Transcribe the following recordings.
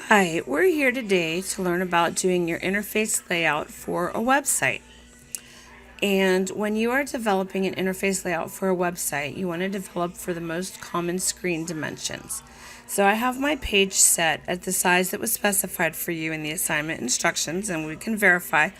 Hi, we're here today to learn about doing your interface layout for a website. And when you are developing an interface layout for a website, you want to develop for the most common screen dimensions. So I have my page set at the size that was specified for you in the assignment instructions, and we can verify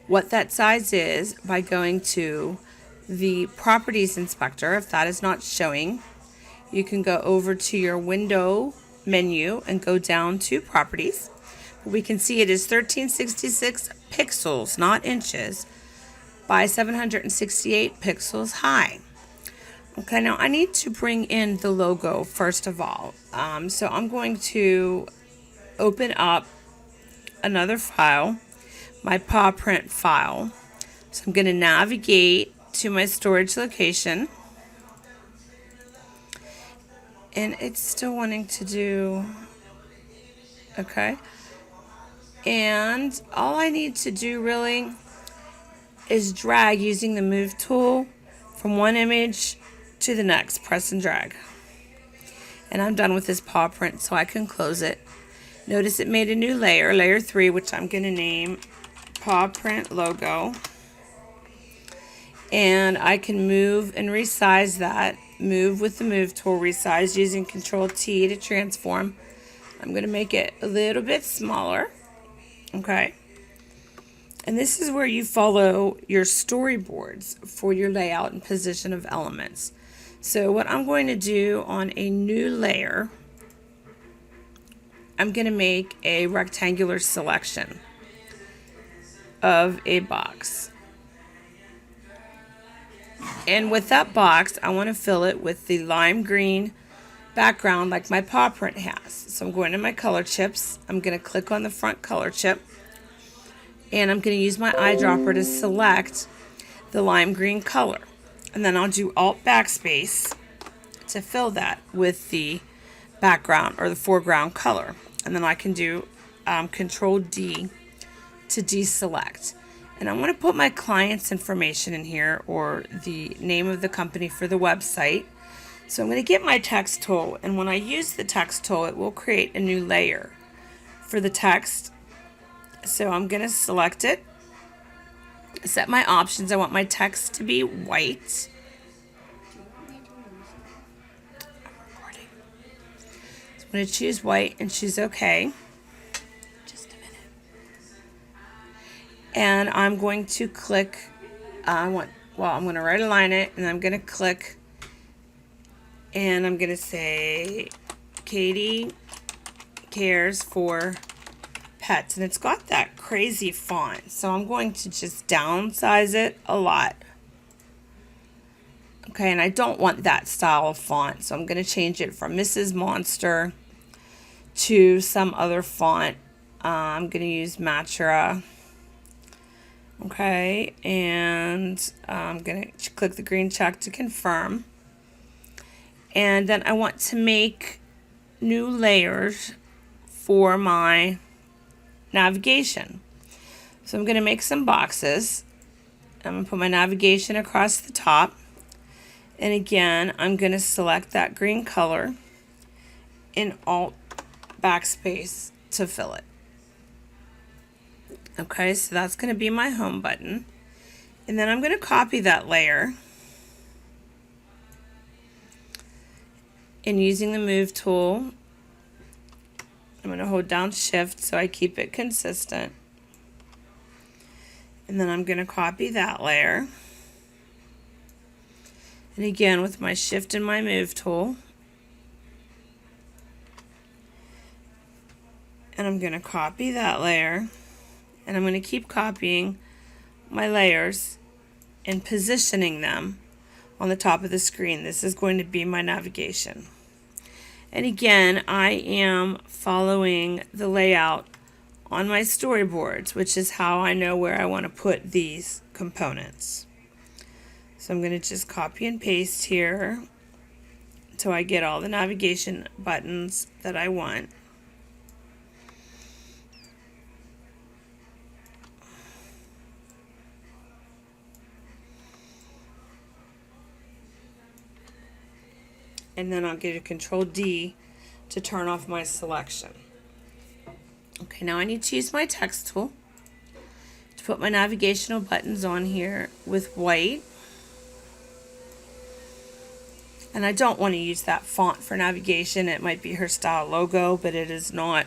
what that size is by going to the properties inspector. If that is not showing, you can go over to your window menu and go down to properties. We can see it is 1366 pixels, not inches, by 768 pixels high. Okay, now I need to bring in the logo first of all. So I'm going to open up another file, my paw print file. So I'm going to navigate to my storage location. And it's still wanting to do, okay. And all I need to do really is drag using the move tool from one image to the next, press and drag. And I'm done with this paw print, so I can close it. Notice it made a new layer, layer 3, which I'm going to name paw print logo. And I can move and resize that. Move with the move tool, resize using Control T to transform. I'm going to make it a little bit smaller. Okay. And this is where you follow your storyboards for your layout and position of elements. So what I'm going to do on a new layer, I'm going to make a rectangular selection of a box. And with that box, I want to fill it with the lime green background like my paw print has. So I'm going to my color chips. I'm going to click on the front color chip. And I'm going to use my eyedropper to select the lime green color. And then I'll do Alt Backspace to fill that with the background or the foreground color. And then I can do Control D to deselect. And I want to put my client's information in here, or the name of the company for the website. So I'm going to get my text tool, and when I use the text tool, it will create a new layer for the text. So I'm going to select it, set my options. I want my text to be white. So I'm going to choose white and choose OK. And I'm going to click, I'm going to right align it, and I'm going to click, and I'm going to say Katie cares for pets. And it's got that crazy font, so I'm going to just downsize it a lot. Okay, and I don't want that style of font, so I'm going to change it from Mrs. Monster to some other font. I'm going to use Matra. Okay, and I'm going to click the green check to confirm. And then I want to make new layers for my navigation. So I'm going to make some boxes. I'm going to put my navigation across the top. And again, I'm going to select that green color in Alt Backspace to fill it. Okay, so that's going to be my home button. And then I'm going to copy that layer. And using the move tool, I'm going to hold down shift so I keep it consistent. And then I'm going to copy that layer. And again, with my shift and my move tool. And I'm going to copy that layer. And I'm going to keep copying my layers and positioning them on the top of the screen. This is going to be my navigation. And again, I am following the layout on my storyboards, which is how I know where I want to put these components. So I'm going to just copy and paste here until I get all the navigation buttons that I want. And then I'll get a Control D to turn off my selection. Okay, now I need to use my text tool to put my navigational buttons on here with white. And I don't want to use that font for navigation. It might be her style logo, but it is not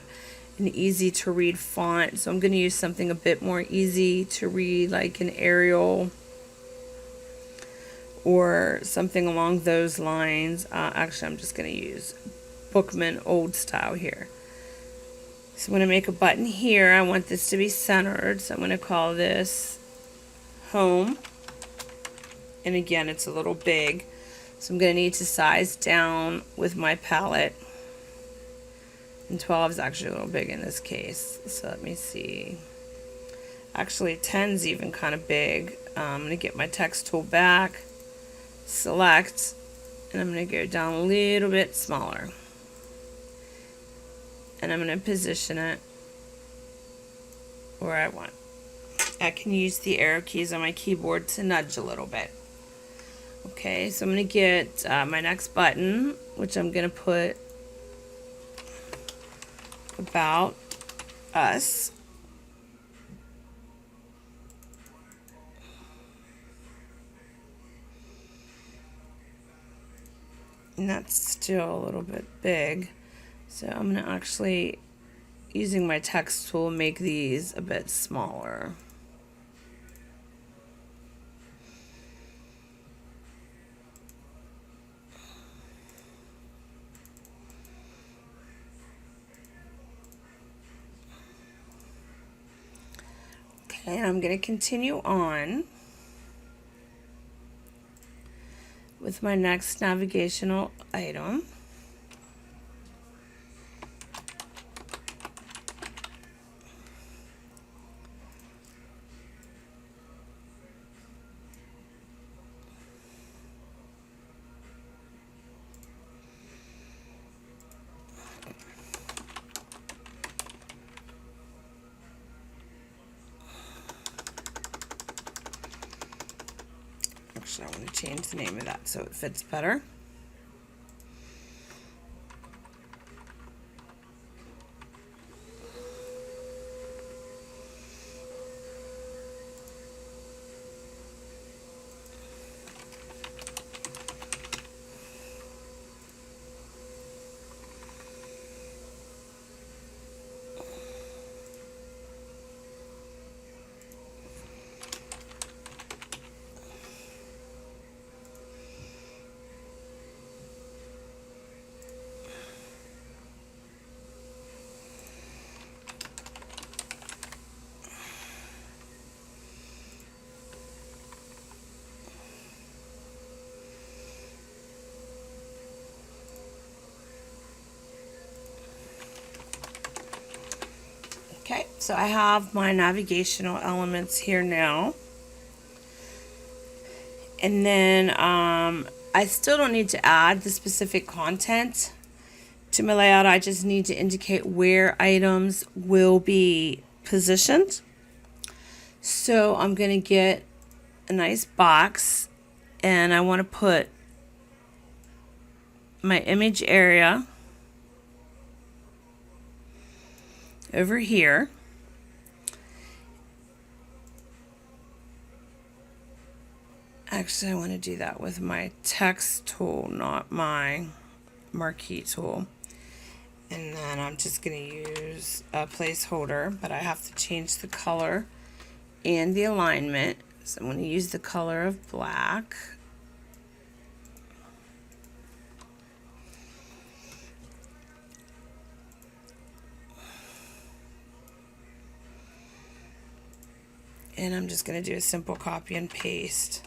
an easy to read font. So I'm going to use something a bit more easy to read, like an Arial or something along those lines. Actually, I'm just going to use Bookman old style here. So I'm going to make a button here. I want this to be centered. So I'm going to call this Home. And again, it's a little big. So I'm going to need to size down with my palette. And 12 is actually a little big in this case. So let me see. Actually, 10 is even kind of big. I'm going to get my text tool back, select, and I'm going to go down a little bit smaller. And I'm going to position it where I want. I can use the arrow keys on my keyboard to nudge a little bit. Okay, so I'm going to get my next button, which I'm going to put About Us. And that's still a little bit big. So I'm going to actually, using my text tool, make these a bit smaller. Okay, and I'm going to continue on with my next navigational item. Actually, I want to change the name of that so it fits better. Okay, so I have my navigational elements here now. And then I still don't need to add the specific content to my layout. I just need to indicate where items will be positioned. So I'm going to get a nice box, and I want to put my image area over here. Actually, I want to do that with my text tool, not my marquee tool. And then I'm just going to use a placeholder, but I have to change the color and the alignment. So I'm going to use the color of black. And I'm just going to do a simple copy and paste.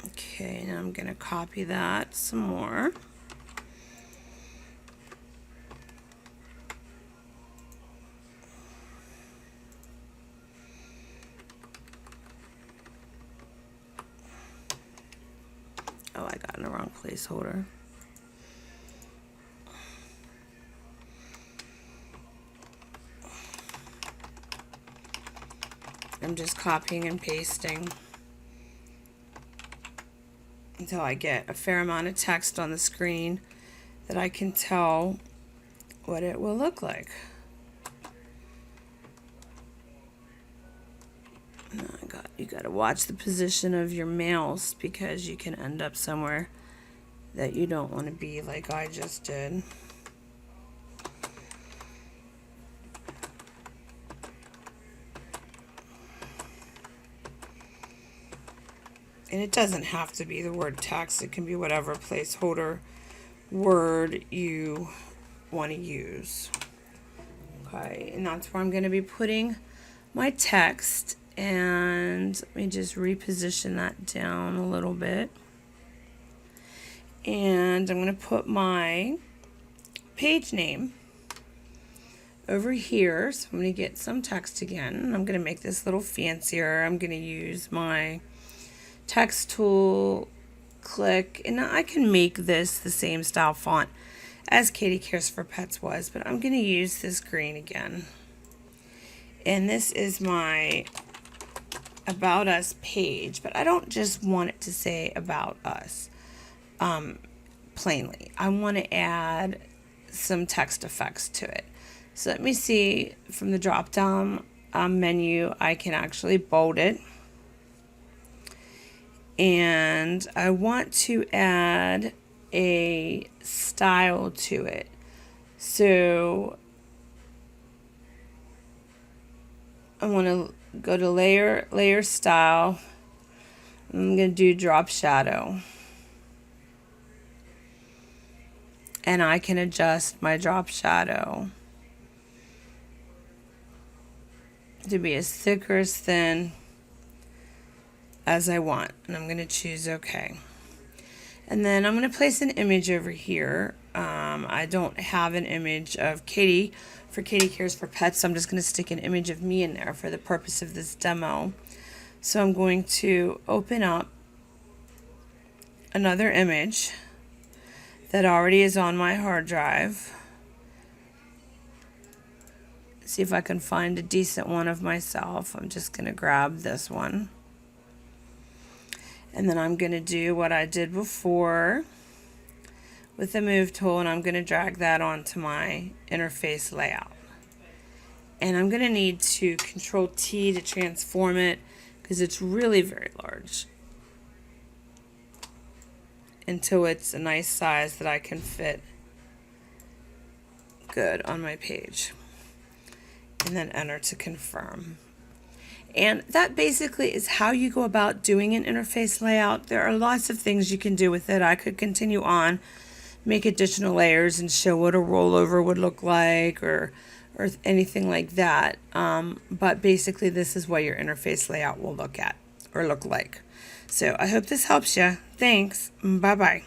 Okay, now I'm going to copy that some more. Oh, I got in the wrong placeholder. I'm just copying and pasting until I get a fair amount of text on the screen that I can tell what it will look like. You got to watch the position of your mouse because you can end up somewhere that you don't want to be, like I just did. And it doesn't have to be the word text. It can be whatever placeholder word you want to use. Okay, and that's where I'm going to be putting my text. And let me just reposition that down a little bit. And I'm going to put my page name over here. So I'm going to get some text again. I'm going to make this a little fancier. I'm going to use my text tool, click, and I can make this the same style font as Katie Cares for Pets was, but I'm going to use this green again. And this is my About Us page, but I don't just want it to say About Us plainly. I want to add some text effects to it. So let me see, from the drop down menu, I can actually bold it. And I want to add a style to it. So I want to go to layer style. I'm going to do drop shadow. And I can adjust my drop shadow to be as thick or as thin as I want. And I'm going to choose OK. And then I'm going to place an image over here. I don't have an image of Katie for Katie Cares for Pets, so I'm just going to stick an image of me in there for the purpose of this demo. So I'm going to open up another image that already is on my hard drive. See if I can find a decent one of myself. I'm just going to grab this one. And then I'm going to do what I did before with the move tool, and I'm going to drag that onto my interface layout. And I'm going to need to Control T to transform it because it's really very large, until it's a nice size that I can fit good on my page. And then enter to confirm. And that basically is how you go about doing an interface layout. There are lots of things you can do with it. I could continue on, make additional layers and show what a rollover would look like or anything like that. But basically this is what your interface layout will look like. So I hope this helps you. Thanks. Bye-bye.